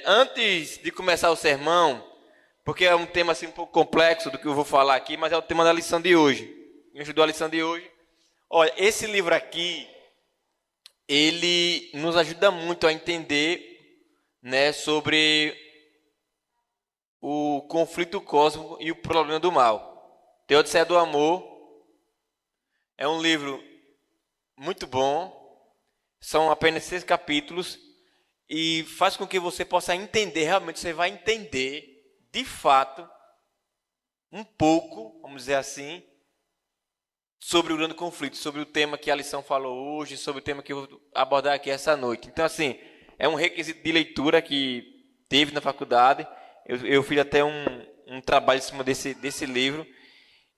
Antes de começar o sermão, porque é um tema assim um pouco complexo do que eu vou falar aqui, mas é o tema da lição de hoje. Me ajudou a lição de hoje. Olha, esse livro aqui, ele nos ajuda muito a entender, né, sobre o conflito cósmico e o problema do mal. Teodiceia do Amor é um livro muito bom. São apenas 6 capítulos e faz com que você possa entender, realmente você vai entender, de fato, um pouco, vamos dizer assim, sobre o grande conflito, sobre o tema que a lição falou hoje, sobre o tema que eu vou abordar aqui essa noite. Então, assim, é um requisito de leitura que teve na faculdade. Eu fiz até um trabalho em cima desse livro.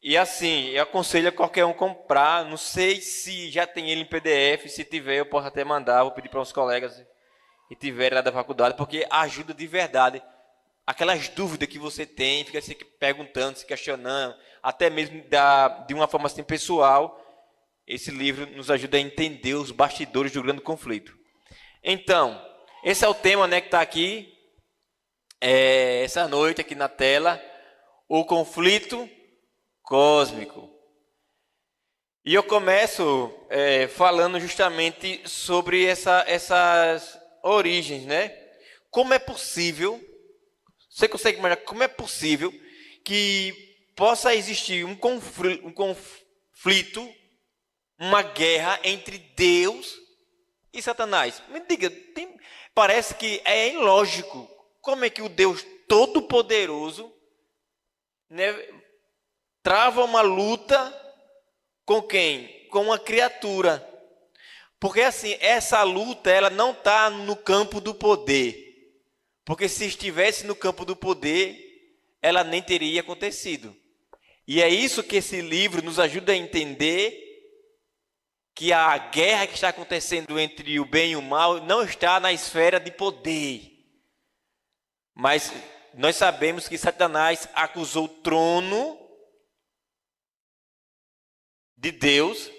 E assim, eu aconselho a qualquer um comprar. Não sei se já tem ele em PDF. Se tiver, eu posso até mandar. Vou pedir para uns colegas que tiverem lá da faculdade, porque ajuda de verdade. Aquelas dúvidas que você tem, fica se perguntando, se questionando, até mesmo de uma forma assim pessoal. Esse livro nos ajuda a entender os bastidores do grande conflito. Então, esse é o tema, né, que está aqui, essa noite aqui na tela. O conflito cósmico. E eu começo falando justamente sobre essas origens, né? Como é possível, você consegue imaginar como é possível que possa existir um conflito, uma guerra entre Deus e Satanás? Me diga, parece que é ilógico. Como é que o Deus Todo-Poderoso, né, trava uma luta com quem? Com uma criatura. Porque assim, essa luta ela não está no campo do poder. Porque se estivesse no campo do poder, ela nem teria acontecido. E é isso que esse livro nos ajuda a entender, que a guerra que está acontecendo entre o bem e o mal não está na esfera de poder. Mas nós sabemos que Satanás acusou o trono de Deus,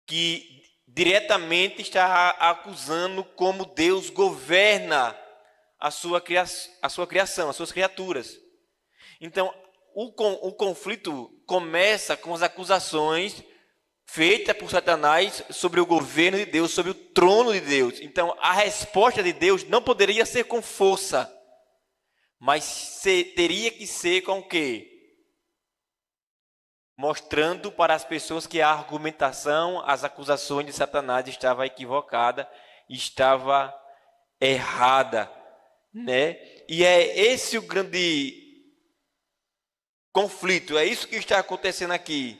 que diretamente está acusando como Deus governa a sua criação, as suas criaturas. Então, o conflito começa com as acusações feitas por Satanás sobre o governo de Deus, sobre o trono de Deus. Então, a resposta de Deus não poderia ser com força, mas teria que ser com o quê? Mostrando para as pessoas que a argumentação, as acusações de Satanás estava equivocada, estava errada, né? E é esse o grande conflito, é isso que está acontecendo aqui.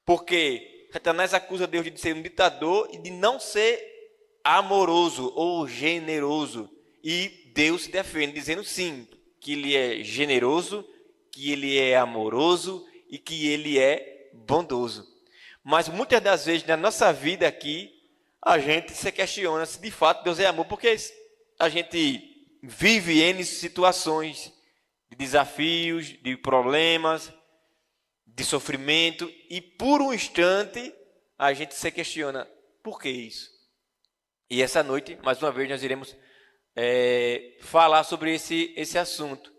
Porque Satanás acusa Deus de ser um ditador e de não ser amoroso ou generoso. E Deus se defende, dizendo sim, que ele é generoso, que ele é amoroso e que ele é bondoso. Mas muitas das vezes na nossa vida aqui, a gente se questiona se de fato Deus é amor, porque a gente vive N situações de desafios, de problemas, de sofrimento, e por um instante a gente se questiona, por que isso? E essa noite, mais uma vez, nós iremos falar sobre esse assunto.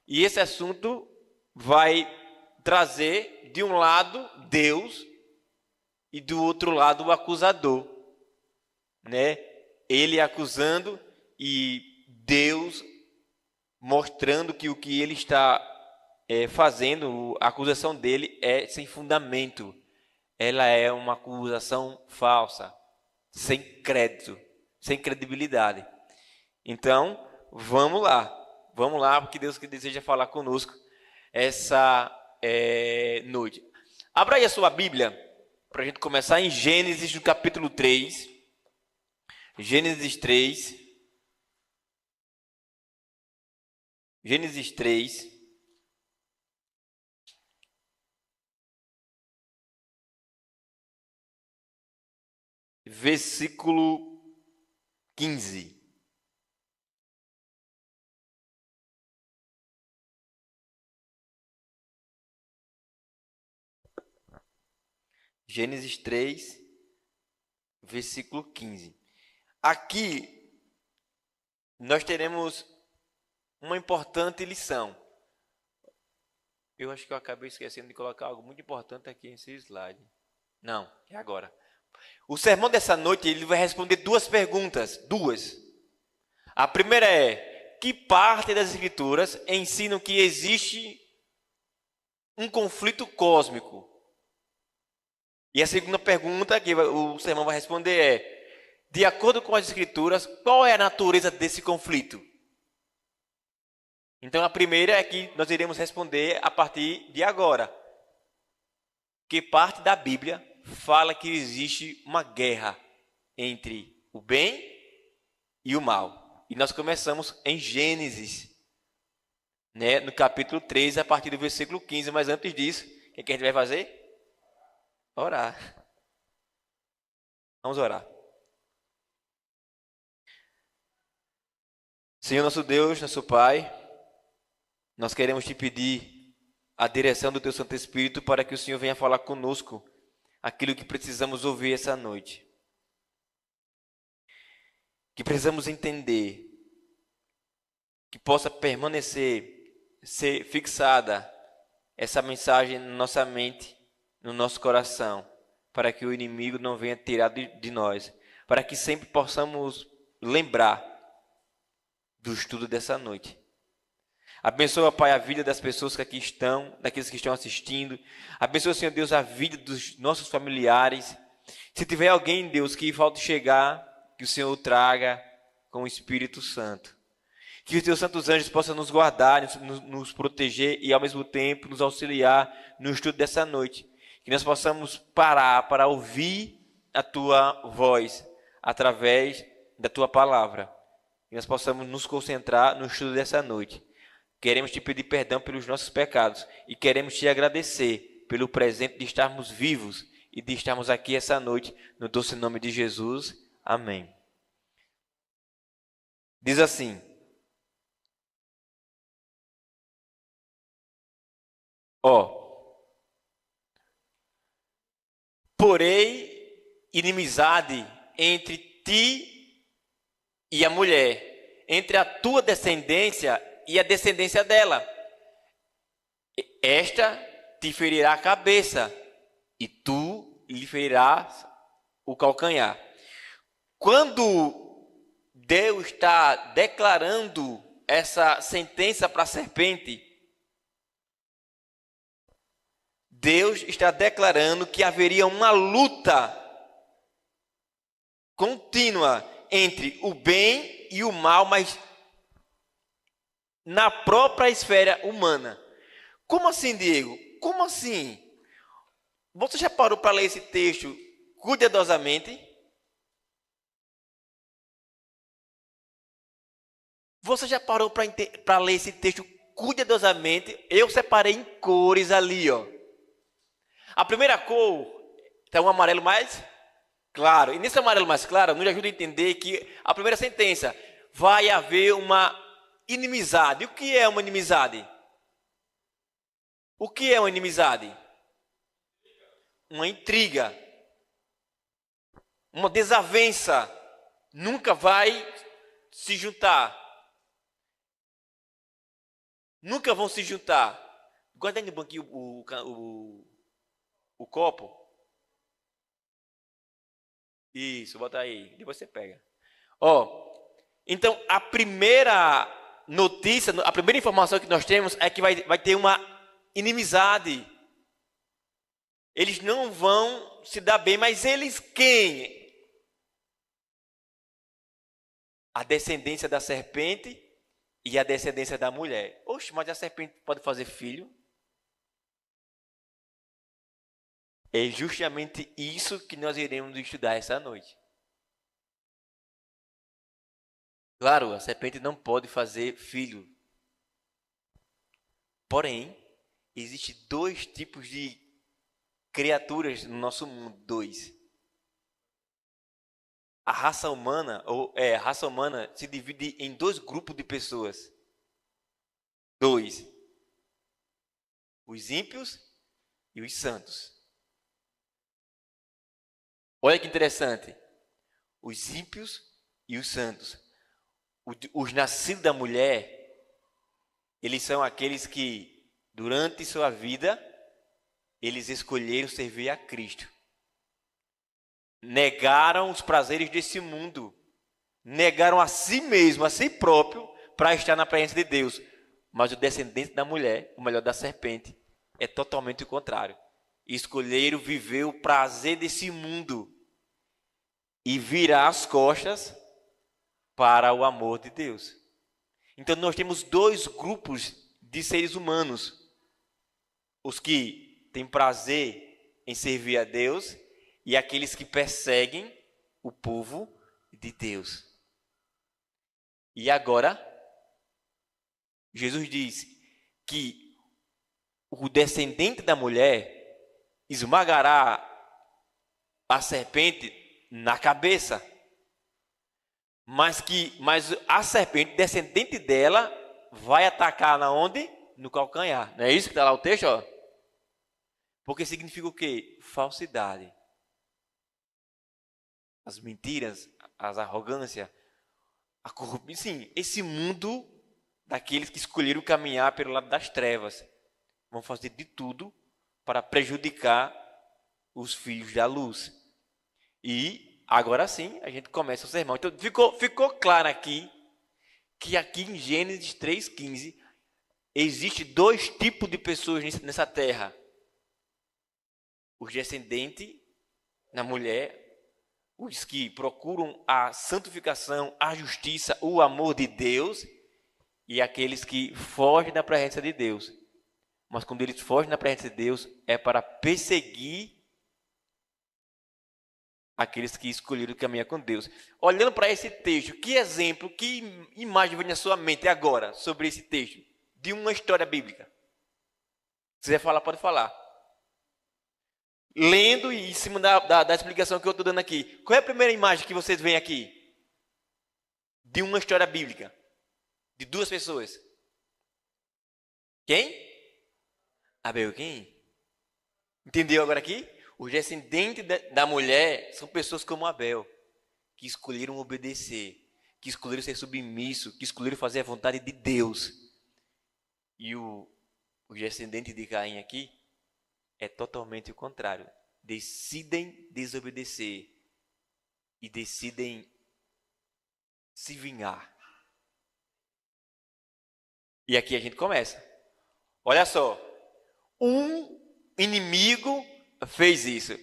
E esse assunto vai trazer, de um lado, Deus, e do outro lado, o acusador, né? Ele acusando e Deus mostrando que o que ele está fazendo, a acusação dele é sem fundamento. Ela é uma acusação falsa, sem crédito, sem credibilidade. Então, vamos lá, porque Deus que deseja falar conosco essa noite. Abra aí a sua Bíblia, para a gente começar em Gênesis, no capítulo 3. Gênesis 3. Gênesis 3. Versículo 15. Gênesis 3, versículo 15. Aqui nós teremos uma importante lição. Eu acho que eu acabei esquecendo de colocar algo muito importante aqui nesse slide. Não, é agora. O sermão dessa noite, ele vai responder duas perguntas. Duas. A primeira é: que parte das Escrituras ensinam que existe um conflito cósmico? E a segunda pergunta que o sermão vai responder é: de acordo com as Escrituras, qual é a natureza desse conflito? Então a primeira é que nós iremos responder a partir de agora. Que parte da Bíblia fala que existe uma guerra entre o bem e o mal. E nós começamos em Gênesis, né, no capítulo 3, a partir do versículo 15. Mas antes disso, o que a gente vai fazer? Orar. Vamos orar. Senhor nosso Deus, nosso Pai, nós queremos te pedir a direção do teu Santo Espírito para que o Senhor venha falar conosco aquilo que precisamos ouvir essa noite. Que precisamos entender, que possa permanecer, ser fixada essa mensagem na nossa mente, no nosso coração, para que o inimigo não venha tirar de nós, para que sempre possamos lembrar do estudo dessa noite. Abençoa, Pai, a vida das pessoas que aqui estão, daqueles que estão assistindo. Abençoa, Senhor Deus, a vida dos nossos familiares. Se tiver alguém, Deus, que falta chegar, que o Senhor o traga com o Espírito Santo. Que os teus santos anjos possam nos guardar, nos proteger e, ao mesmo tempo, nos auxiliar no estudo dessa noite. Que nós possamos parar para ouvir a tua voz através da tua palavra. Que nós possamos nos concentrar no estudo dessa noite. Queremos te pedir perdão pelos nossos pecados e queremos te agradecer pelo presente de estarmos vivos e de estarmos aqui essa noite, no doce nome de Jesus. Amém. Diz assim: porém inimizade entre ti e a mulher, entre a tua descendência e a descendência dela. Esta te ferirá a cabeça, e tu lhe ferirás o calcanhar. Quando Deus está declarando essa sentença para a serpente, Deus está declarando que haveria uma luta contínua entre o bem e o mal, mas na própria esfera humana. Como assim, Diego? Como assim? Você já parou para ler esse texto cuidadosamente? Você já parou para ler esse texto cuidadosamente? Eu separei em cores ali, ó. A primeira cor é um amarelo mais claro. E nesse amarelo mais claro, nos ajuda a entender que a primeira sentença vai haver uma inimizade. O que é uma inimizade? O que é uma inimizade? Uma intriga. Uma desavença. Nunca vai se juntar. Nunca vão se juntar. Guarda aí no banquinho o copo. Isso, bota aí. Depois você pega. Então, a primeira notícia, a primeira informação que nós temos é que vai ter uma inimizade. Eles não vão se dar bem, mas eles quem? A descendência da serpente e a descendência da mulher. Oxe, mas a serpente pode fazer filho? É justamente isso que nós iremos estudar essa noite. Claro, a serpente não pode fazer filho. Porém, existem dois tipos de criaturas no nosso mundo. Dois. A raça humana se divide em dois grupos de pessoas. Dois. Os ímpios e os santos. Olha que interessante. Os ímpios e os santos. os nascidos da mulher, eles são aqueles que, durante sua vida, eles escolheram servir a Cristo. Negaram os prazeres desse mundo. Negaram a si mesmo, a si próprio, para estar na presença de Deus. Mas o descendente da mulher, o melhor da serpente, é totalmente o contrário. Escolheram viver o prazer desse mundo e virar as costas para o amor de Deus. Então nós temos dois grupos de seres humanos. Os que têm prazer em servir a Deus e aqueles que perseguem o povo de Deus. E agora, Jesus diz que o descendente da mulher esmagará a serpente na cabeça. Mas a serpente, descendente dela, vai atacar na onde? No calcanhar. Não é isso que está lá o texto? Ó? Porque significa o quê? Falsidade. As mentiras, as arrogâncias, a corrupção. Sim, esse mundo daqueles que escolheram caminhar pelo lado das trevas vão fazer de tudo para prejudicar os filhos da luz. E agora sim a gente começa o sermão. Então ficou claro aqui que aqui em Gênesis 3,15 existe dois tipos de pessoas nessa terra. Os descendentes da mulher, os que procuram a santificação, a justiça, o amor de Deus, e aqueles que fogem da presença de Deus. Mas quando eles fogem da presença de Deus, é para perseguir aqueles que escolheram caminhar com Deus. Olhando para esse texto, que exemplo, que imagem vem na sua mente agora sobre esse texto? De uma história bíblica. Se quiser falar, pode falar. Lendo e em cima da explicação que eu estou dando aqui. Qual é a primeira imagem que vocês veem aqui? De uma história bíblica. De duas pessoas. Quem? Abel, quem? Entendeu agora aqui? Os descendentes da mulher são pessoas como Abel, que escolheram obedecer, que escolheram ser submisso, que escolheram fazer a vontade de Deus. E o descendente de Caim aqui é totalmente o contrário. Decidem desobedecer e decidem se vingar. E aqui a gente começa. Olha só, um inimigo fez isso.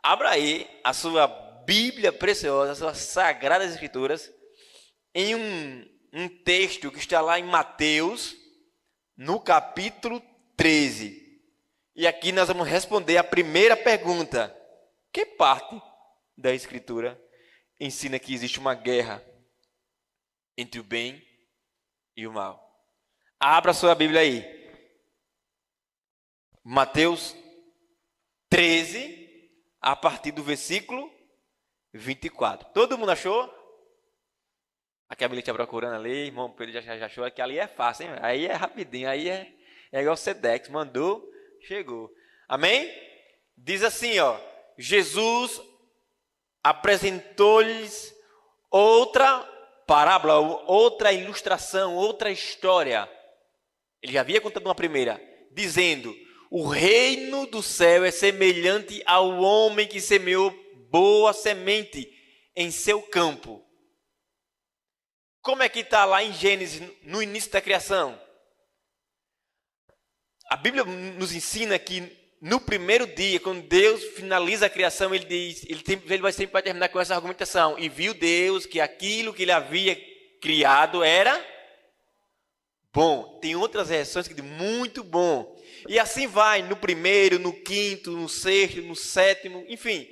Abra aí a sua Bíblia preciosa, as suas Sagradas Escrituras, em um texto que está lá em Mateus, no capítulo 13. E aqui nós vamos responder a primeira pergunta. Que parte da Escritura ensina que existe uma guerra entre o bem e o mal? Abra sua Bíblia aí. Mateus 13, a partir do versículo 24. Todo mundo achou? Aqui a Bíblia está procurando ali, irmão Pedro já achou que ali é fácil, hein? Aí é rapidinho, aí é igual o Sedex, mandou, chegou. Amém? Diz assim, ó, Jesus apresentou-lhes outra parábola, outra ilustração, outra história. Ele já havia contado uma primeira, dizendo: o reino do céu é semelhante ao homem que semeou boa semente em seu campo. Como é que está lá em Gênesis, no início da criação? A Bíblia nos ensina que no primeiro dia, quando Deus finaliza a criação, ele diz, ele vai sempre terminar com essa argumentação. E viu Deus que aquilo que ele havia criado era bom. Tem outras versões que dizem muito bom. E assim vai, no primeiro, no quinto, no sexto, no sétimo, enfim.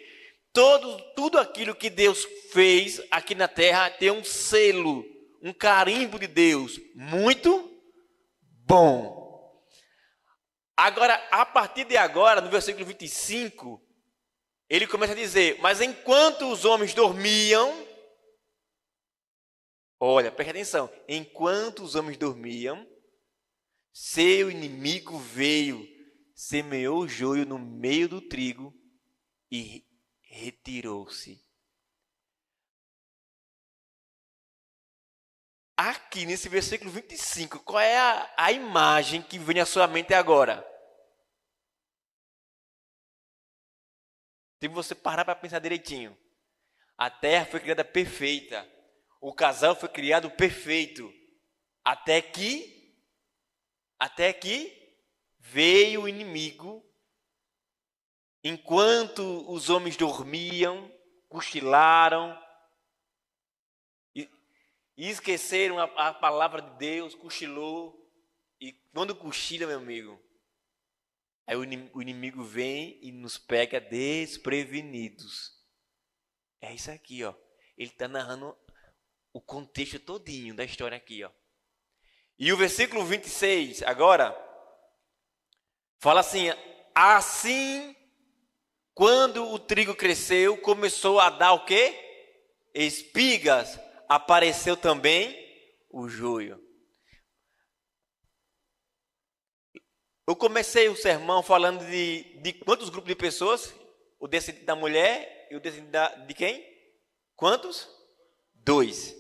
Tudo aquilo que Deus fez aqui na terra tem um selo, um carimbo de Deus. Muito bom. Agora, a partir de agora, no versículo 25, ele começa a dizer: mas enquanto os homens dormiam, olha, preste atenção, enquanto os homens dormiam, seu inimigo veio, semeou o joio no meio do trigo e retirou-se. aqui nesse versículo 25, qual é a imagem que vem à sua mente agora? Se você parar para pensar direitinho. A terra foi criada perfeita. O casal foi criado perfeito. Até que veio o inimigo. Enquanto os homens dormiam, cochilaram, e esqueceram a palavra de Deus, cochilou. E quando cochila, meu amigo, aí o inimigo vem e nos pega desprevenidos. É isso aqui, ó. Ele está narrando o contexto todinho da história aqui, ó. E o versículo 26, agora, fala assim: assim, quando o trigo cresceu, começou a dar o quê? Espigas, apareceu também o joio. Eu comecei o sermão falando de quantos grupos de pessoas? O descendente da mulher e o descendente de quem? Quantos? 2.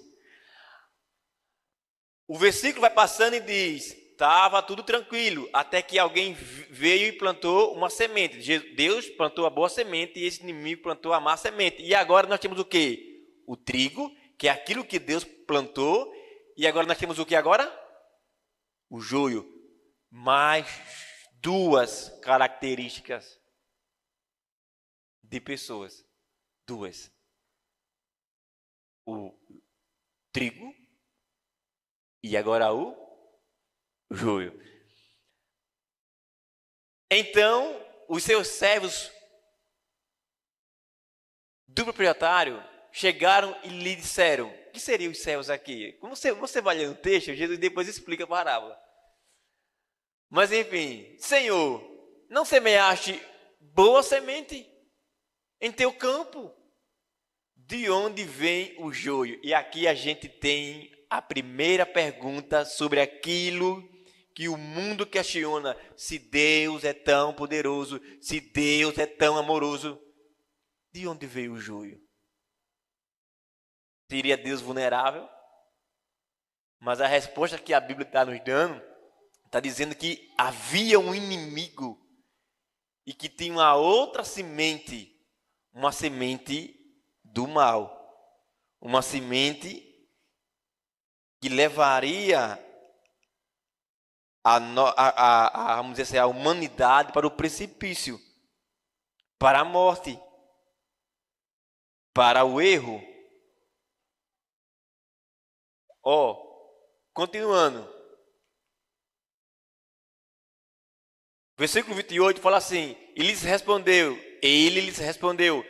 O versículo vai passando e diz: estava tudo tranquilo, até que alguém veio e plantou uma semente. Deus plantou a boa semente e esse inimigo plantou a má semente. E agora nós temos o quê? O trigo, que é aquilo que Deus plantou. E agora nós temos o que agora? O joio. Mais 2 características de pessoas. 2. O trigo e agora o joio. Então, os seus servos do proprietário chegaram e lhe disseram: o que seriam os servos aqui? Como você vai ler o texto, Jesus depois explica a parábola. Mas enfim, Senhor, não semeaste boa semente em teu campo? De onde vem o joio? E aqui a gente tem a primeira pergunta sobre aquilo que o mundo questiona: se Deus é tão poderoso, se Deus é tão amoroso, de onde veio o joio? Seria Deus vulnerável? Mas a resposta que a Bíblia está nos dando, está dizendo que havia um inimigo e que tinha uma outra semente, uma semente do mal, uma semente que levaria vamos dizer assim, a humanidade para o precipício, para a morte, para o erro. Continuando. Versículo 28 fala assim: ele lhes respondeu,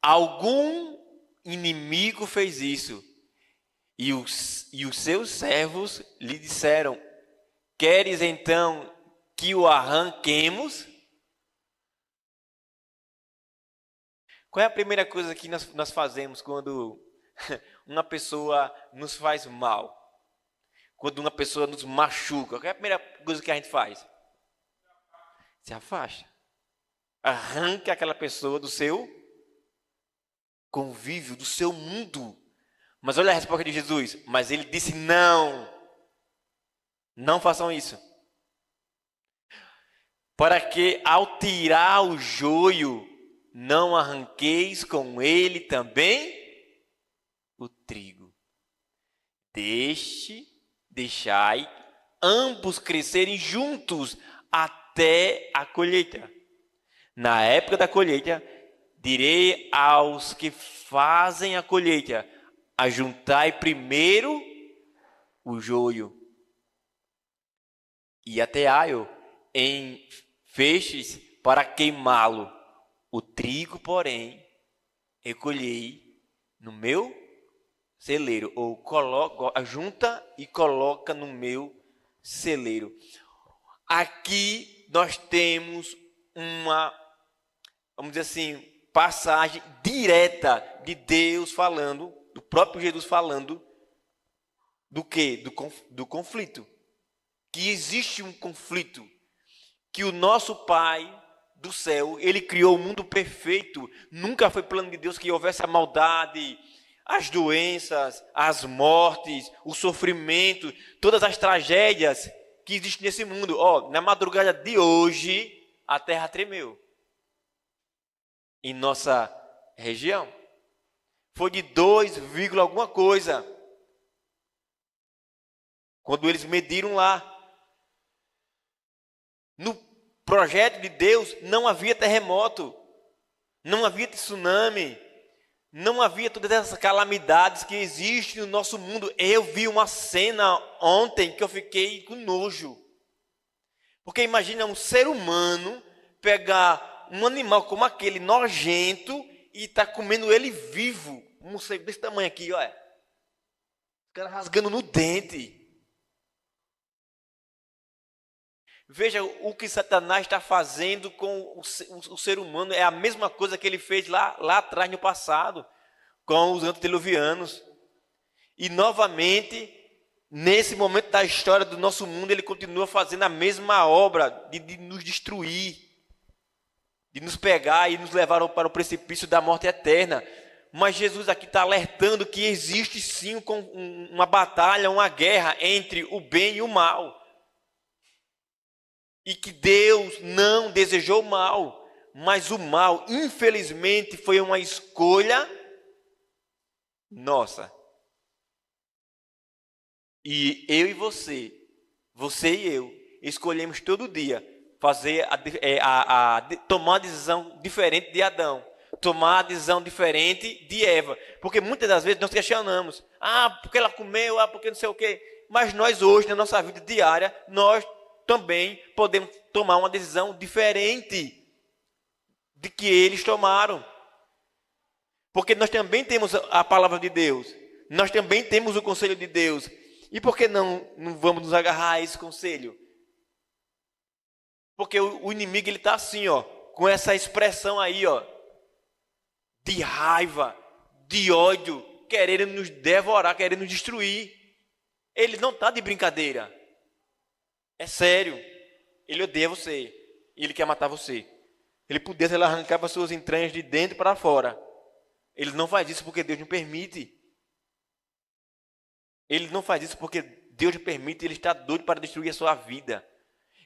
algum inimigo fez isso. E os seus servos lhe disseram: queres então que o arranquemos? Qual é a primeira coisa que nós fazemos quando uma pessoa nos faz mal? Quando uma pessoa nos machuca, qual é a primeira coisa que a gente faz? Se afasta. Arranca aquela pessoa do seu convívio, do seu mundo. Mas olha a resposta de Jesus. Mas ele disse: não façam isso. Para que ao tirar o joio, não arranqueis com ele também o trigo. Deixai ambos crescerem juntos até a colheita. Na época da colheita, direi aos que fazem a colheita: ajuntai primeiro o joio e ateai-o em feixes para queimá-lo. O trigo, porém, recolhei no meu celeiro, ou junta e coloca no meu celeiro. Aqui nós temos uma, vamos dizer assim, passagem direta de Deus falando, do próprio Jesus falando, do quê? Do conflito. Que existe um conflito, que o nosso Pai do céu, ele criou o mundo perfeito, nunca foi plano de Deus que houvesse a maldade, as doenças, as mortes, o sofrimento, todas as tragédias que existem nesse mundo. Na madrugada de hoje, a terra tremeu. Em nossa região. Foi de 2, alguma coisa. Quando eles mediram lá. No projeto de Deus não havia terremoto. Não havia tsunami. Não havia todas essas calamidades que existem no nosso mundo. Eu vi uma cena ontem que eu fiquei com nojo. Porque imagina um ser humano pegar um animal como aquele nojento e tá comendo ele vivo. Um morcego desse tamanho aqui, olha. Os caras rasgando no dente. Veja o que Satanás está fazendo com o ser humano. É a mesma coisa que ele fez lá atrás, no passado, com os antediluvianos. E novamente, nesse momento da história do nosso mundo, ele continua fazendo a mesma obra de nos destruir, de nos pegar e nos levar para o precipício da morte eterna. Mas Jesus aqui está alertando que existe sim uma batalha, uma guerra entre o bem e o mal. E que Deus não desejou o mal, mas o mal, infelizmente, foi uma escolha nossa. E eu e você e eu, escolhemos todo dia fazer tomar uma decisão diferente de Adão, tomar uma decisão diferente de Eva. Porque muitas das vezes nós questionamos, porque ela comeu, porque não sei o quê. Mas nós hoje, na nossa vida diária, nós também podemos tomar uma decisão diferente de que eles tomaram. Porque nós também temos a palavra de Deus. Nós também temos o conselho de Deus. E por que não vamos nos agarrar a esse conselho? Porque o inimigo ele está assim, com essa expressão aí, de raiva, de ódio, querendo nos devorar, querendo nos destruir. Ele não está de brincadeira. É sério. Ele odeia você. Ele quer matar você. Ele pudesse arrancar as suas entranhas de dentro para fora. Ele não faz isso porque Deus não permite. Ele não faz isso porque Deus não permite. Ele está doido para destruir a sua vida.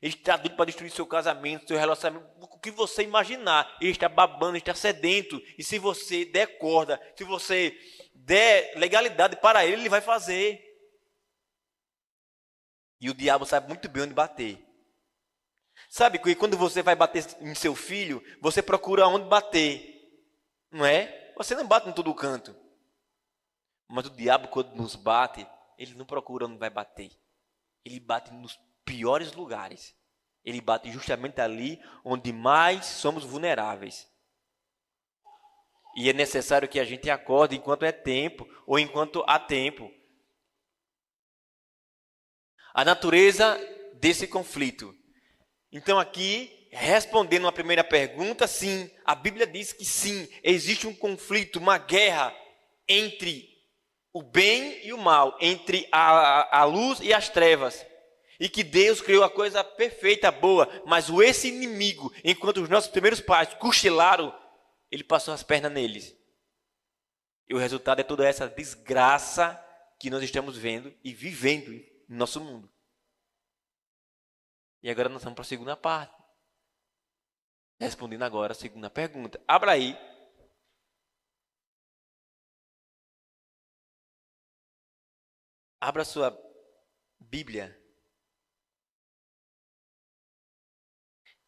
Ele está doido para destruir seu casamento, seu relacionamento. O que você imaginar. Ele está babando, ele está sedento. E se você der corda, se você der legalidade para ele, ele vai fazer. E o diabo sabe muito bem onde bater. Sabe que quando você vai bater em seu filho, você procura onde bater. Não é? Você não bate em todo canto. Mas o diabo, quando nos bate, ele não procura onde vai bater. Ele bate nos piores lugares. Ele bate justamente ali onde mais somos vulneráveis. E é necessário que a gente acorde enquanto é tempo, ou enquanto há tempo. A natureza desse conflito. Então aqui, respondendo a primeira pergunta, sim, a Bíblia diz que sim, existe um conflito, uma guerra entre o bem e o mal, entre a luz e as trevas. E que Deus criou a coisa perfeita, boa, mas esse inimigo, enquanto os nossos primeiros pais cochilaram, ele passou as pernas neles. E o resultado é toda essa desgraça que nós estamos vendo e vivendo no nosso mundo. E agora nós vamos para a segunda parte. Respondendo agora a segunda pergunta. Abra aí. Abra sua Bíblia.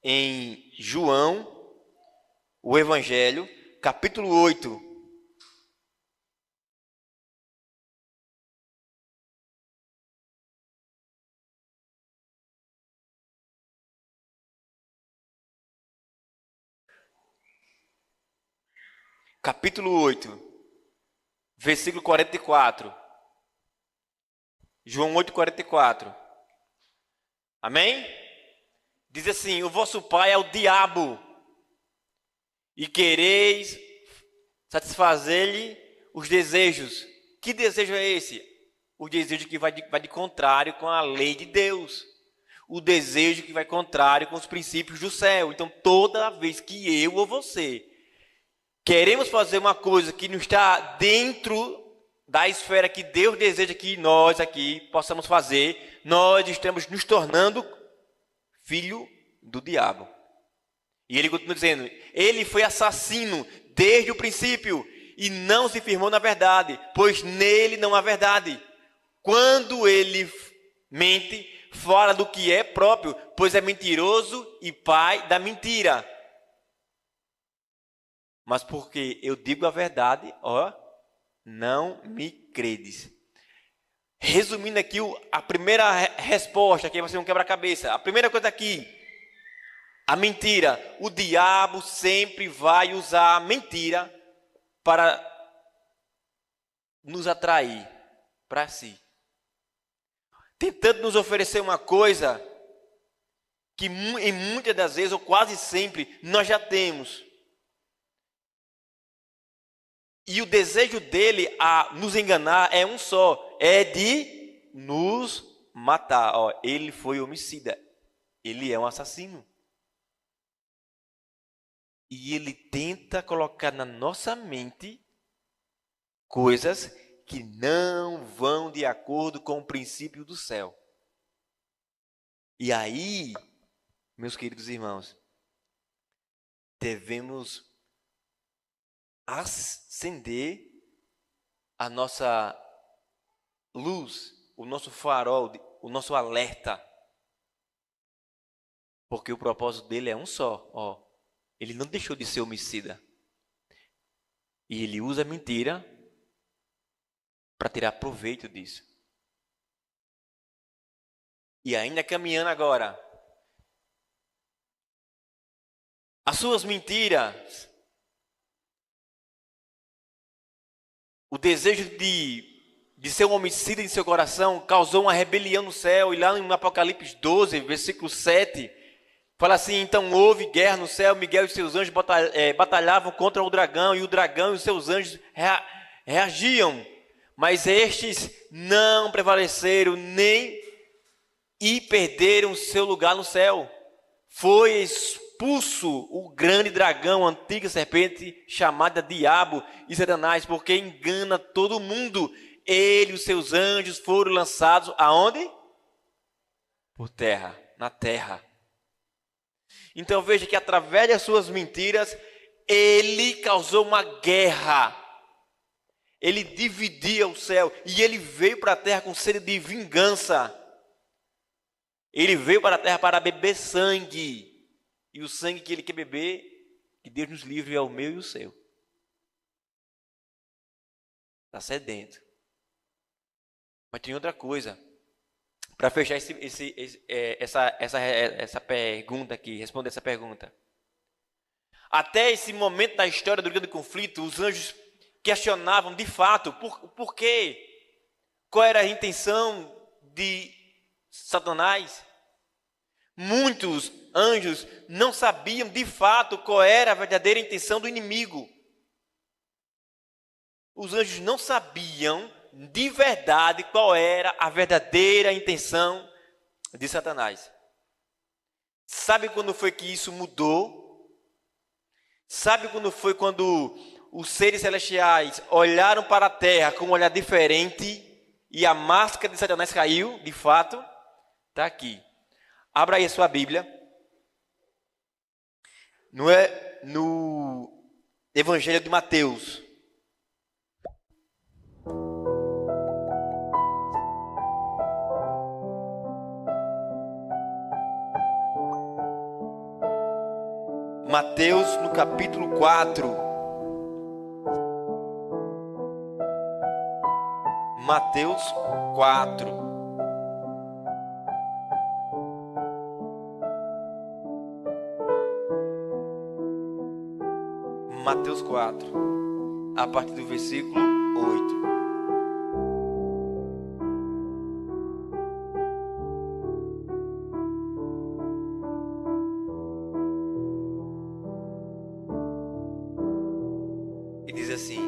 Em João, o Evangelho, capítulo 8. Capítulo 8, versículo 44. João 8, 44. Amém? Diz assim: o vosso pai é o diabo, e quereis satisfazer-lhe os desejos. Que desejo é esse? O desejo que vai de contrário com a lei de Deus. O desejo que vai contrário com os princípios do céu. Então, toda vez que eu ou você queremos fazer uma coisa que não está dentro da esfera que Deus deseja que nós aqui possamos fazer, nós estamos nos tornando filho do diabo. E ele continua dizendo, ele foi assassino desde o princípio e não se firmou na verdade, pois nele não há verdade. Quando ele mente, fala do que é próprio, pois é mentiroso e pai da mentira. Mas porque eu digo a verdade, não me credes. Resumindo aqui a primeira resposta, que vai ser um quebra-cabeça. A primeira coisa aqui, a mentira. O diabo sempre vai usar a mentira para nos atrair para si. Tentando nos oferecer uma coisa que em muitas das vezes, ou quase sempre, nós já temos. E o desejo dele a nos enganar é um só, é de nos matar. Ele foi homicida, ele é um assassino. E ele tenta colocar na nossa mente coisas que não vão de acordo com o princípio do céu. E aí, meus queridos irmãos, devemos acender a nossa luz, o nosso farol, o nosso alerta. Porque o propósito dele é um só. Ele não deixou de ser homicida. E ele usa a mentira para tirar proveito disso. E ainda caminhando agora, as suas mentiras, o desejo de ser um homicida em seu coração causou uma rebelião no céu. E lá em Apocalipse 12, versículo 7, fala assim, então houve guerra no céu, Miguel e seus anjos batalhavam contra o dragão, e o dragão e os seus anjos reagiam. Mas estes não prevaleceram e perderam seu lugar no céu. Foi expulso o grande dragão, a antiga serpente, chamada Diabo e Satanás, porque engana todo mundo. Ele e os seus anjos foram lançados aonde? Por terra, na terra. Então veja que através das suas mentiras, ele causou uma guerra. Ele dividia o céu e ele veio para a terra com sede de vingança. Ele veio para a terra para beber sangue. E o sangue que ele quer beber, que Deus nos livre, é o meu e o seu. Está sedento. Mas tem outra coisa. Para fechar essa pergunta aqui, responder essa pergunta. Até esse momento da história do grande conflito, os anjos questionavam de fato por quê? Qual era a intenção de Satanás? Muitos anjos não sabiam de fato qual era a verdadeira intenção do inimigo. Os anjos não sabiam de verdade qual era a verdadeira intenção de Satanás. Sabe quando foi que isso mudou? Sabe quando foi quando os seres celestiais olharam para a terra com um olhar diferente e a máscara de Satanás caiu, de fato? Está aqui. Abra aí a sua Bíblia. No Evangelho de Mateus. Mateus no capítulo 4. Mateus 4. Mateus 4, a partir do versículo 8. E diz assim: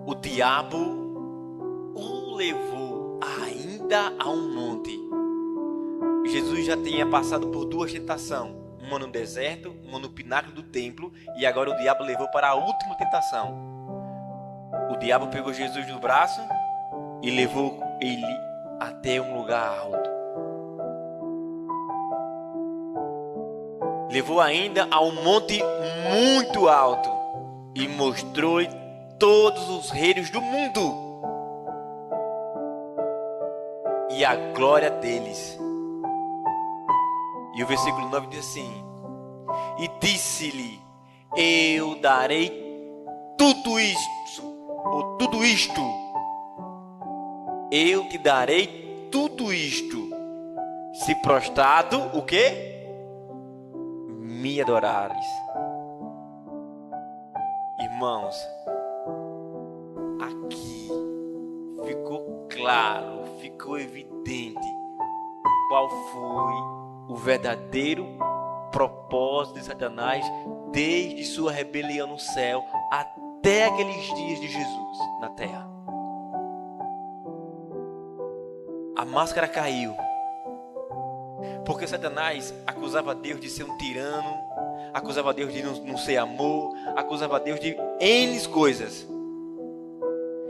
o diabo o levou ainda a um monte. Jesus já tinha passado por duas tentações. uma no deserto, uma no pináculo do templo, e agora o diabo levou para a última tentação. O diabo pegou Jesus no braço e levou ele até um lugar alto. Levou ainda a um monte muito alto e mostrou-lhe todos os reinos do mundo e a glória deles. E o versículo 9 diz assim: e disse-lhe: eu darei tudo isto, ou tudo isto, eu te darei tudo isto, se prostrado, o quê? Me adorares. Irmãos, aqui ficou claro, ficou evidente qual foi o verdadeiro propósito de Satanás desde sua rebelião no céu até aqueles dias de Jesus na terra. A máscara caiu, porque Satanás acusava Deus de ser um tirano, acusava Deus de não ser amor, acusava Deus de N coisas.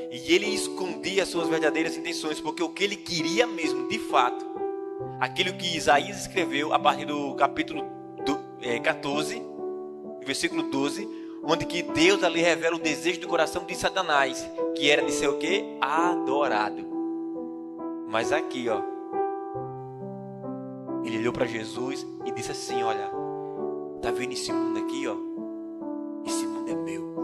E ele escondia as suas verdadeiras intenções, porque o que ele queria mesmo, de fato, aquilo que Isaías escreveu a partir do capítulo 14, versículo 12, onde que Deus ali revela o desejo do coração de Satanás, que era de ser o quê? Adorado. Mas aqui, ó, ele olhou para Jesus e disse assim: olha, tá vendo esse mundo aqui, ó? Esse mundo é meu.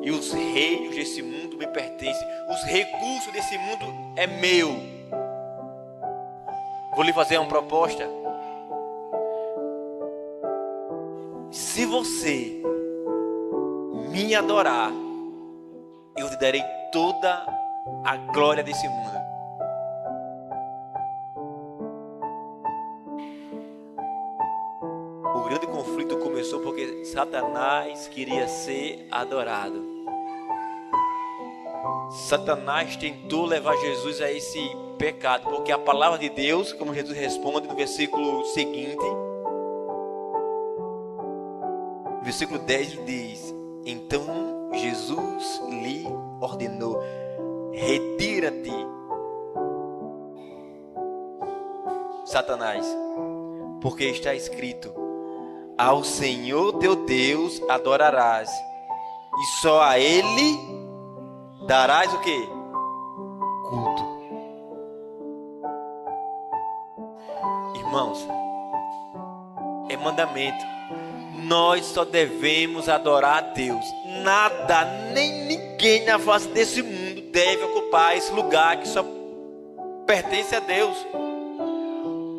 E os reinos desse mundo me pertencem. Os recursos desse mundo é meu. Vou lhe fazer uma proposta. Se você me adorar, eu te darei toda a glória desse mundo. O grande conflito começou porque Satanás queria ser adorado. Satanás tentou levar Jesus a esse pecado, porque a palavra de Deus, como Jesus responde no versículo seguinte, versículo 10 diz: então Jesus lhe ordenou: retira-te, Satanás, porque está escrito: ao Senhor teu Deus adorarás, e só a Ele darás o quê? Culto. Irmãos, é mandamento. Nós só devemos adorar a Deus. Nada, nem ninguém na face desse mundo deve ocupar esse lugar que só pertence a Deus.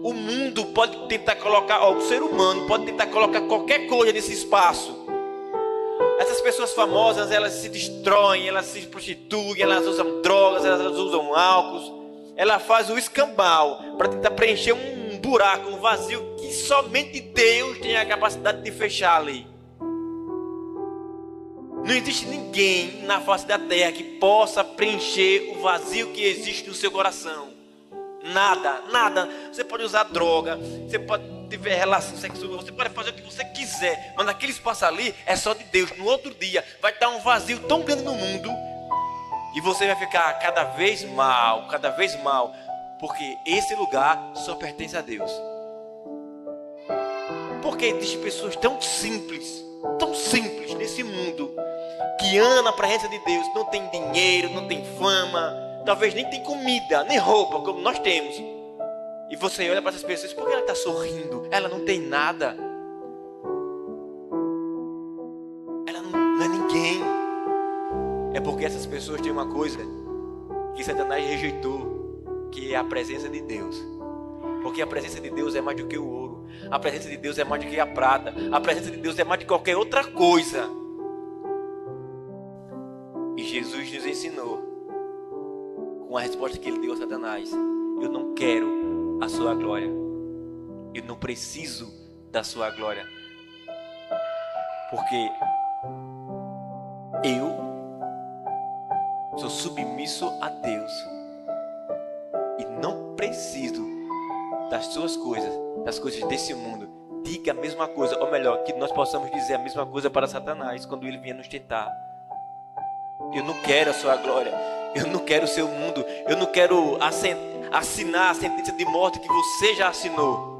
O mundo pode tentar colocar, o ser humano pode tentar colocar qualquer coisa nesse espaço. Essas pessoas famosas, elas se destroem, elas se prostituem, elas usam drogas, elas usam álcool, ela faz o escambau para tentar preencher um buraco, um vazio que somente Deus tem a capacidade de fechar ali. Não existe ninguém na face da terra que possa preencher o vazio que existe no seu coração. Nada, nada. Você pode usar droga, você pode ter relação sexual, você pode fazer o que você quiser, mas naquele espaço ali é só de Deus. No outro dia vai estar um vazio tão grande no mundo e você vai ficar cada vez mal, porque esse lugar só pertence a Deus. Porque existem pessoas tão simples nesse mundo, que andam na presença de Deus, não tem dinheiro, não tem fama, talvez nem tem comida, nem roupa, como nós temos. E você olha para essas pessoas, por que ela está sorrindo? Ela não tem nada. Ela não é ninguém. É porque essas pessoas têm uma coisa que Satanás rejeitou, que é a presença de Deus. Porque a presença de Deus é mais do que o ouro. A presença de Deus é mais do que a prata. A presença de Deus é mais do que qualquer outra coisa. E Jesus nos ensinou, com a resposta que ele deu a Satanás: eu não quero a sua glória. Eu não preciso da sua glória. Porque eu sou submisso a Deus. E não preciso das suas coisas, das coisas desse mundo, diga a mesma coisa, ou melhor, que nós possamos dizer a mesma coisa para Satanás quando ele vier nos tentar. Eu não quero a sua glória, eu não quero o seu mundo, eu não quero assinar a sentença de morte que você já assinou.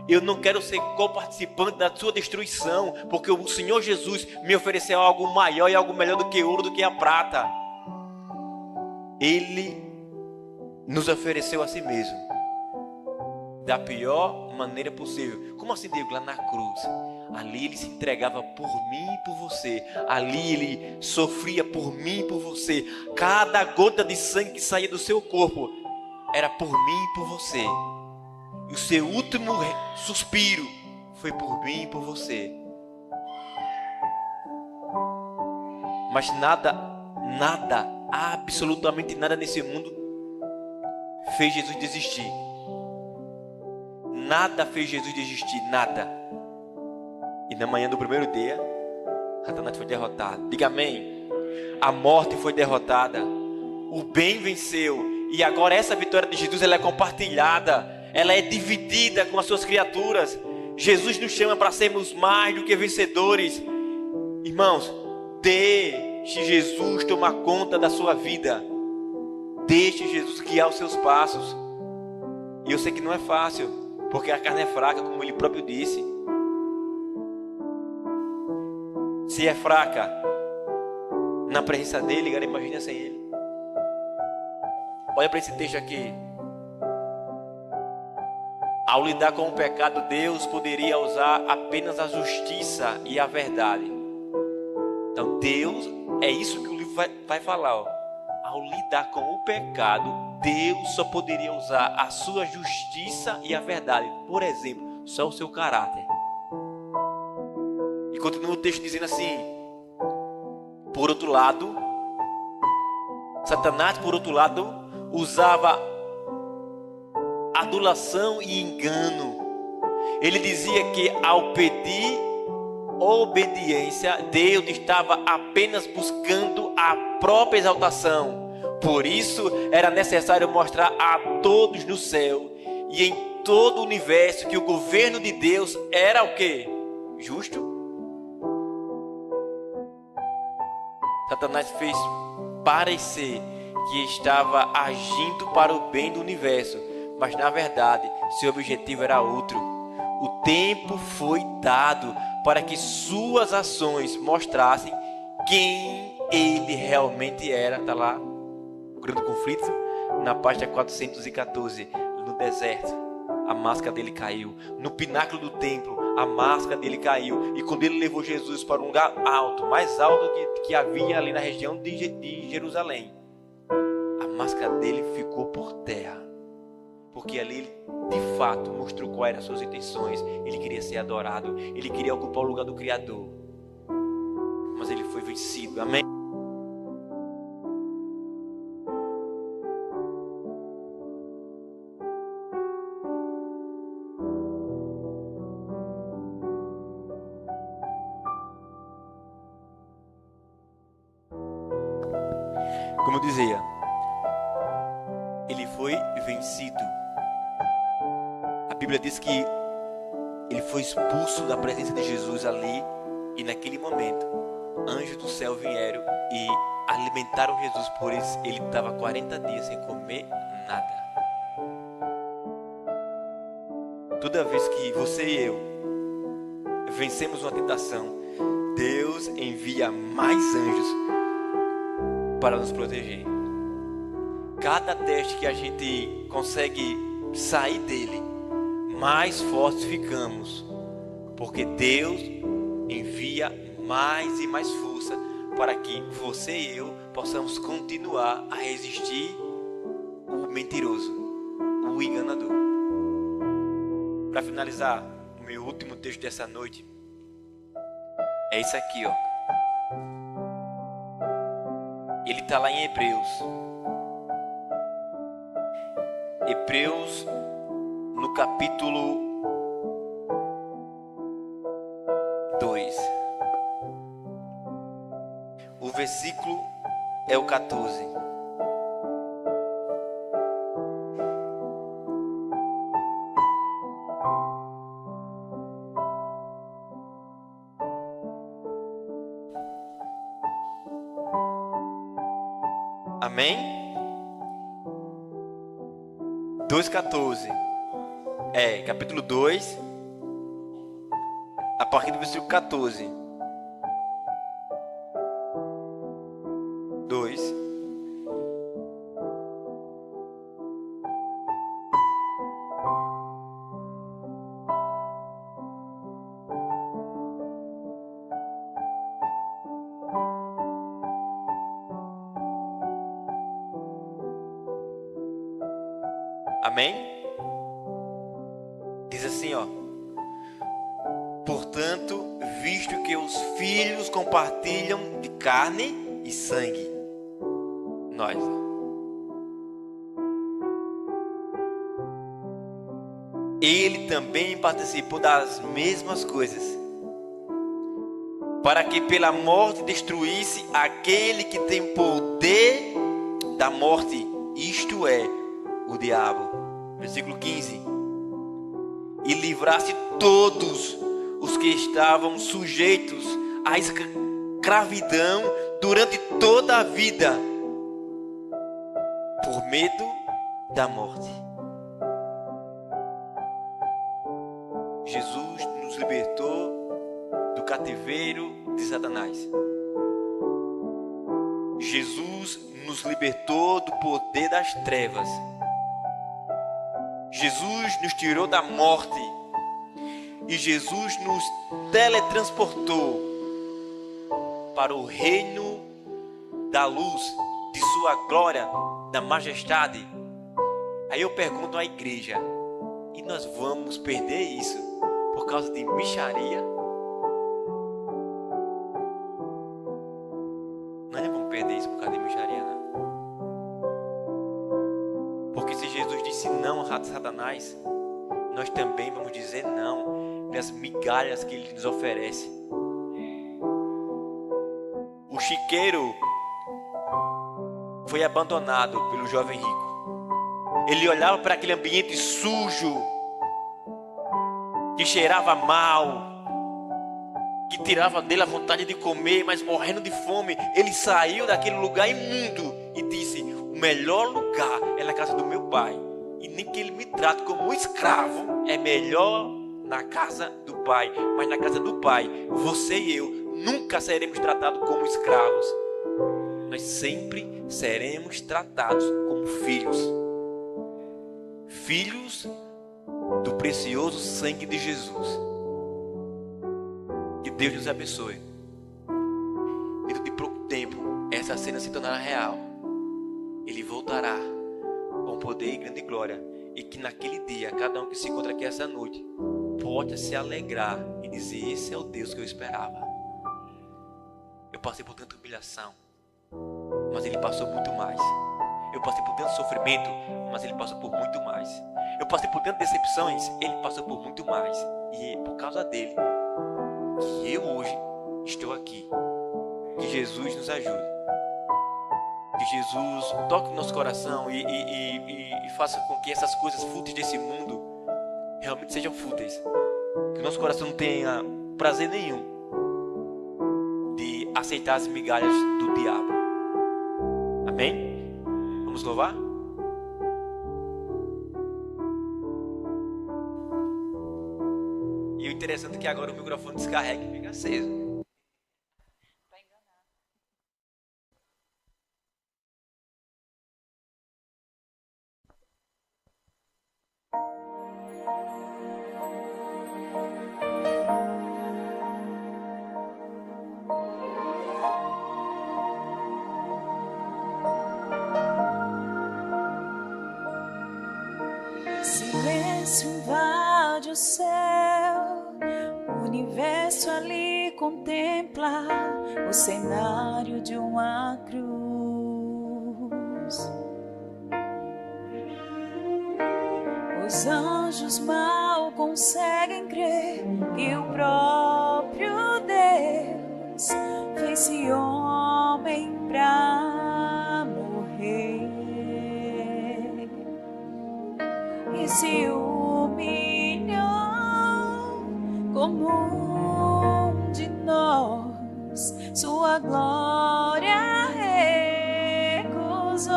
Eu não quero ser co-participante da sua destruição, porque o Senhor Jesus me ofereceu algo maior e algo melhor do que ouro, do que a prata. Ele nos ofereceu a si mesmo da pior maneira possível. Como assim, Diego? Lá na cruz. Ali ele se entregava por mim e por você. Ali ele sofria por mim e por você. Cada gota de sangue que saía do seu corpo era por mim e por você. E o seu último suspiro foi por mim e por você. Mas nada, absolutamente nada nesse mundo fez Jesus desistir. Nada fez Jesus desistir, nada. E na manhã do primeiro dia, Satanás foi derrotado. Diga amém. A morte foi derrotada. O bem venceu. E agora essa vitória de Jesus, ela é compartilhada. Ela é dividida com as suas criaturas. Jesus nos chama para sermos mais do que vencedores. Irmãos, deixe Jesus tomar conta da sua vida. Deixe Jesus guiar os seus passos. E eu sei que não é fácil, porque a carne é fraca, como ele próprio disse. Se é fraca na presença dele, agora imagina sem ele. Olha para esse texto aqui. Ao lidar com o pecado, Deus poderia usar apenas a justiça e a verdade. Então Deus, é isso que o livro vai falar. Ó. Ao lidar com o pecado, Deus só poderia usar a sua justiça e a verdade. Por exemplo, só o seu caráter. E continua o texto dizendo assim: por outro lado, Satanás, por outro lado, usava adulação e engano. Ele dizia que ao pedir obediência, Deus estava apenas buscando a própria exaltação. Por isso era necessário mostrar a todos no céu e em todo o universo que o governo de Deus era o quê? Justo. Satanás fez parecer que estava agindo para o bem do universo, mas na verdade seu objetivo era outro. O tempo foi dado para que suas ações mostrassem quem ele realmente era. Está lá o grande conflito na página 414, no deserto. A máscara dele caiu. No pináculo do templo, a máscara dele caiu. E quando ele levou Jesus para um lugar alto, mais alto que havia ali na região de Jerusalém, a máscara dele ficou por terra. Porque ali ele, de fato, mostrou quais eram as suas intenções. Ele queria ser adorado. Ele queria ocupar o lugar do Criador. Mas ele foi vencido. Amém? Como eu dizia, ele foi vencido. A Bíblia diz que ele foi expulso da presença de Jesus ali. E naquele momento, anjos do céu vieram e alimentaram Jesus. Por isso ele estava 40 dias sem comer nada. Toda vez que você e eu vencemos uma tentação, Deus envia mais anjos para nos proteger. Cada teste que a gente consegue sair dele, mais fortes ficamos, porque Deus envia mais e mais força para que você e eu possamos continuar a resistir o mentiroso, o enganador. Para finalizar, o meu último texto dessa noite é isso aqui, ó. Ele está lá em Hebreus, no capítulo 2. O versículo é o 14. Amém? 2,14. Capítulo 2, a partir do versículo 14. 2. Amém? Diz assim, ó. Portanto, visto que os filhos compartilham de carne e sangue, nós, ele também participou das mesmas coisas, para que pela morte destruísse aquele que tem poder da morte, isto é, o diabo. Versículo 15. E livrasse todos os que estavam sujeitos à escravidão durante toda a vida, por medo da morte. Jesus nos libertou do cativeiro de Satanás. Jesus nos libertou do poder das trevas. Jesus nos tirou da morte. E Jesus nos teletransportou para o reino da luz, de sua glória, da majestade. Aí eu pergunto à igreja: e nós vamos perder isso por causa de mixaria? Nós não vamos perder isso por causa de mixaria, não. Porque se Jesus disse não a Satanás, nós também vamos dizer não para as migalhas que ele nos oferece. O chiqueiro foi abandonado pelo jovem rico. Ele olhava para aquele ambiente sujo, que cheirava mal, que tirava dele a vontade de comer, mas morrendo de fome. Ele saiu daquele lugar imundo e disse: o melhor lugar é na casa do meu pai. E nem que ele me trate como um escravo, é melhor na casa do pai. Mas na casa do pai, você e eu nunca seremos tratados como escravos. Nós sempre seremos tratados como filhos. Filhos do precioso sangue de Jesus. Que Deus nos abençoe. Dentro de pouco tempo, essa cena se tornará real. Ele voltará com poder e grande glória. E que naquele dia, cada um que se encontra aqui essa noite pode se alegrar e dizer: esse é o Deus que eu esperava. Eu passei por tanta humilhação, mas Ele passou muito mais. Eu passei por tanto sofrimento, mas Ele passou por muito mais. Eu passei por tantas decepções, Ele passou por muito mais. E é por causa dele que eu hoje estou aqui. Que Jesus nos ajude. Que Jesus toque no nosso coração e faça com que essas coisas fúteis desse mundo realmente sejam fúteis. Que o nosso coração não tenha prazer nenhum de aceitar as migalhas do diabo. Amém? Vamos louvar? E o interessante é que agora o microfone descarrega e fica aceso. Silêncio invade o céu, o universo ali contempla o cenário de uma cruz. Os anjos mal conseguem crer que o próprio Deus fez-se homem pra morrer e se humilhou como um de nós, sua glória recusou.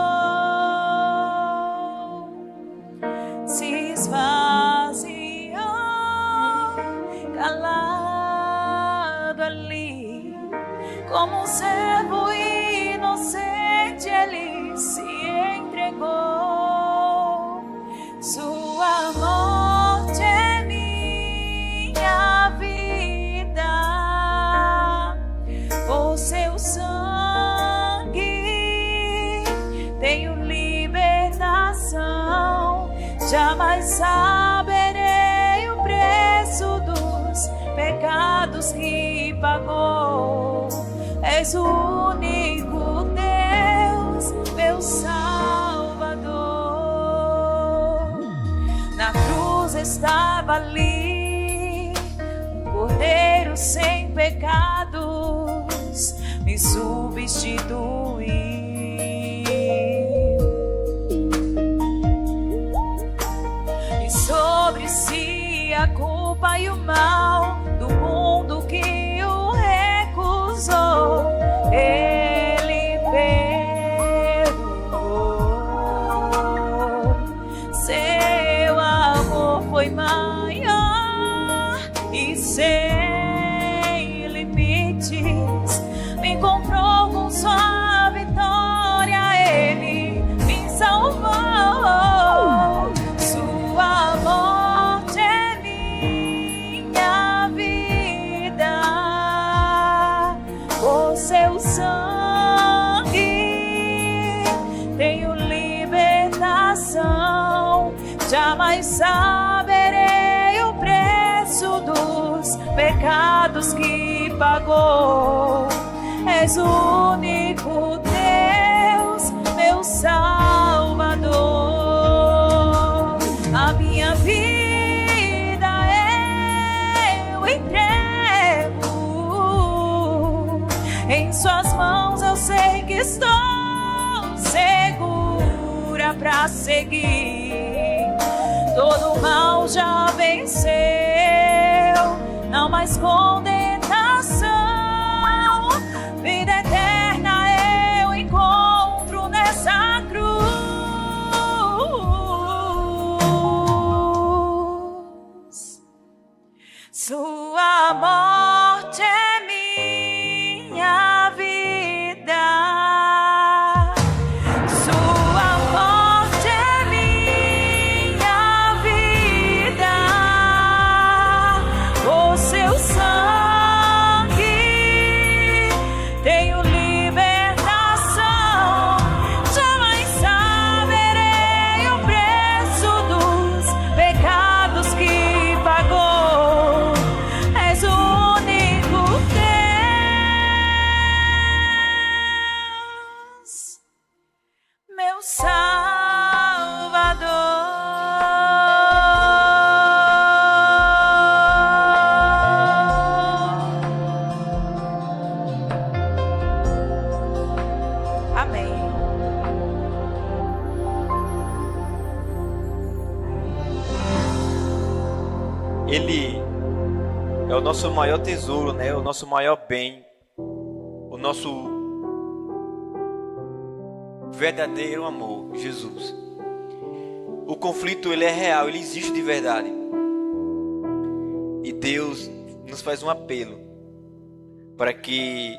jamais saberei o preço dos pecados que pagou. És o único Deus, meu Salvador. Na cruz estava ali um cordeiro sem pecados, me substituiu. E sobre si a culpa e o mal do mundo que o recusou, Ele perdoou. Seu amor foi maior e sem limites, me comprou com sua vitória, Ele me salvou. Sua morte é minha vida, por seu sangue tenho libertação. Jamais saberei o preço dos pecados que pagou. És o único Deus, meu Salvador. A minha vida eu entrego em suas mãos. Eu sei que estou segura pra seguir. Todo mal já venceu, não mais condenação. Vida eterna eu encontro nessa cruz. Sua morte é minha vida. Sua morte é minha vida. O seu sangue tenho libertação. Jamais saberei o preço dos pecados que pagou. És o único Deus, meu Salvador. Amém. Ele é o nosso maior tesouro, né? O nosso maior bem, o nosso verdadeiro amor, Jesus. O conflito, ele é real, ele existe de verdade. E Deus nos faz um apelo para que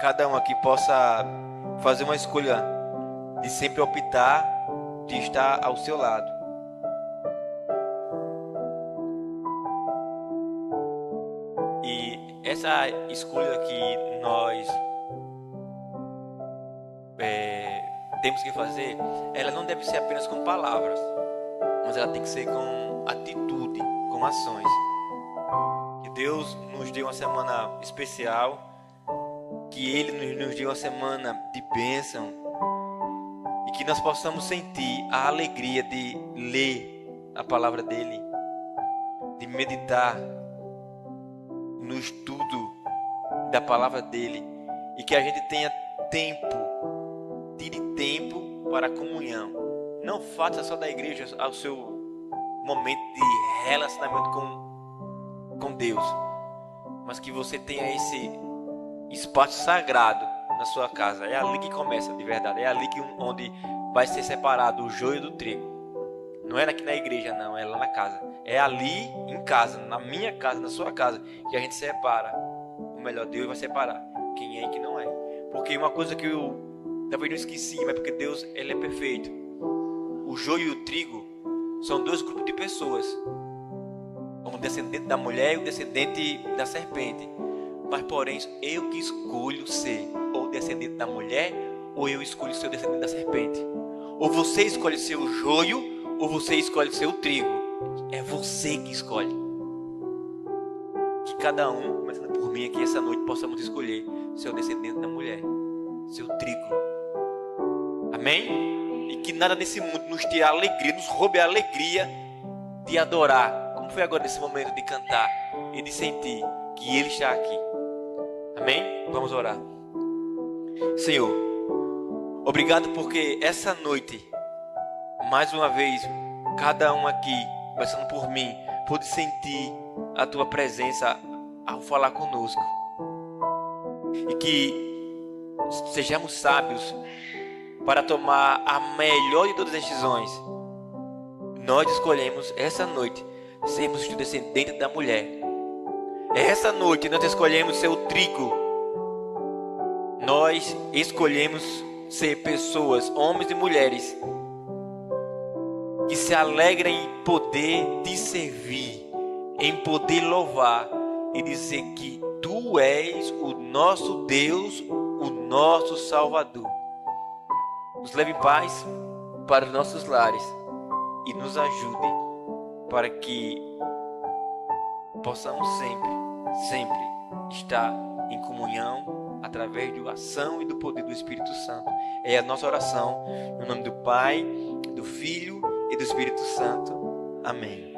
cada um aqui possa fazer uma escolha de sempre optar de estar ao seu lado. E essa escolha que nós temos que fazer, ela não deve ser apenas com palavras, mas ela tem que ser com atitude, com ações. Que Deus nos dê uma semana especial, que Ele nos dê uma semana de bênção, e que nós possamos sentir a alegria de ler a palavra dEle, de meditar no estudo da palavra dEle, e que a gente tenha tempo, tire tempo para a comunhão. Não faça só da igreja ao seu momento de relacionamento com Deus, mas que você tenha esse espaço sagrado na sua casa. É ali que começa de verdade, é ali onde vai ser separado o joio do trigo. Não é aqui na igreja, não, é lá na casa. É ali em casa, na minha casa, na sua casa, que a gente separa. O melhor, Deus vai separar quem é e quem não é. Porque uma coisa que eu talvez não esqueci, mas porque Deus, Ele é perfeito. O joio e o trigo são dois grupos de pessoas. O descendente da mulher e o descendente da serpente. Mas porém, eu que escolho ser ou descendente da mulher, ou eu escolho ser o descendente da serpente. Ou você escolhe ser o joio, ou você escolhe ser o trigo. É você que escolhe. Que cada um, começando por mim aqui essa noite, possamos escolher ser o descendente da mulher, ser o trigo. Amém? E que nada nesse mundo nos tire a alegria, nos roube a alegria de adorar, como foi agora nesse momento de cantar e de sentir que Ele está aqui. Amém? Vamos orar. Senhor, obrigado porque essa noite, mais uma vez, cada um aqui, começando por mim, pôde sentir a Tua presença ao falar conosco. E que sejamos sábios para tomar a melhor de todas as decisões. Nós escolhemos essa noite sermos o descendente da mulher. Essa noite nós escolhemos ser o trigo. Nós escolhemos ser pessoas, homens e mulheres, que se alegram em poder te servir, em poder louvar e dizer que Tu és o nosso Deus, o nosso Salvador. Nos leve em paz para os nossos lares e nos ajude para que possamos sempre estar em comunhão através da ação e do poder do Espírito Santo. É a nossa oração, no nome do Pai, do Filho e do Espírito Santo. Amém.